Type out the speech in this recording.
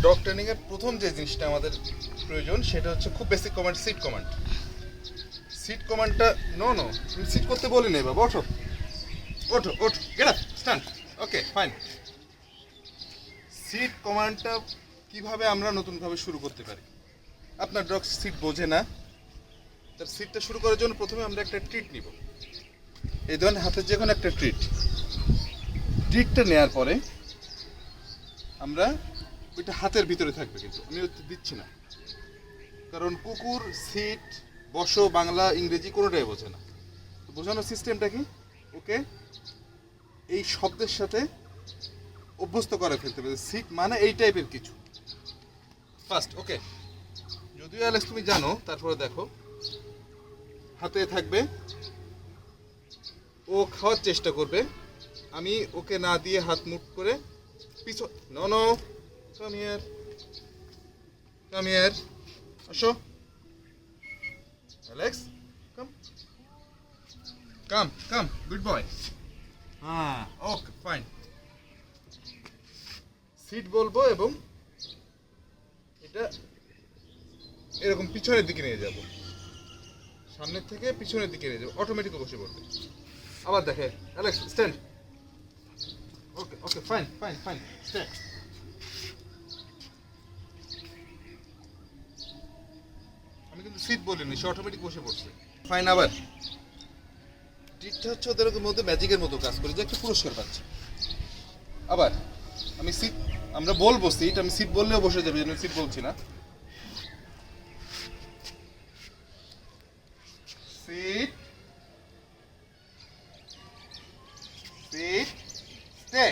Dog training এর প্রথম যে জিনিসটা আমাদের প্রয়োজন সেটা হচ্ছে খুব basic command, sit command. Sit কমান্ডটা নো তুমি সিট করতে বলি নাই বাবা, ওঠো ওঠো ওঠো, get up, stand, okay fine. Sit কমান্ডটা কিভাবে আমরা নতুনভাবে শুরু করতে পারি? আপনার ডগ সিট বোঝে না, তার সিটটা শুরু করার জন্য প্রথমে আমরা একটা ট্রিট নিব। এই ধরনের হাতের যে কোনো একটা ট্রিটটা নেওয়ার পরে আমরা ওইটা হাতের ভিতরে থাকবে, কিন্তু আমি ওটা দিচ্ছি না, কারণ কুকুর সিট, বসো, বাংলা ইংরেজি কোনোটাই বোঝে না। তো বোঝানোর সিস্টেমটা কি? ওকে এই শব্দের সাথে অভ্যস্ত করে ফেলতে হবে, সিট মানে এই টাইপের কিছু। ফার্স্ট ওকে, যদিও অ্যালেক্স তুমি জানো, তারপরে দেখো হাতে থাকবে, ও খাওয়ার চেষ্টা করবে, আমি ওকে না দিয়ে হাত মুট করে পিছন, নো কাম হিয়ার, আসো অ্যালেক্স, কাম গুড বয়। হ্যাঁ ওকে ফাইন। সিট বলবো এবং এটা এরকম পিছনের দিকে নিয়ে যাব, সামনের থেকে পিছনের দিকে নিয়ে যাবো, অটোমেটিক বসে পড়বে। আবার দেখে Alex stand, okay fine stand. আমি কিন্তু সিট বলিনি, সে অটোমেটিক বসে পড়ছে, ফাইন। আবার ট্রিটটা হচ্ছে ওদের মধ্যে ম্যাজিকের মতো কাজ করে, যে একটা পুরস্কার পাচ্ছে। আবার আমি সিট, আমরা বলবো সিট, আমি সিট বললেও বসে যাবে, আমি সিট বলছি না। Seat seat stay,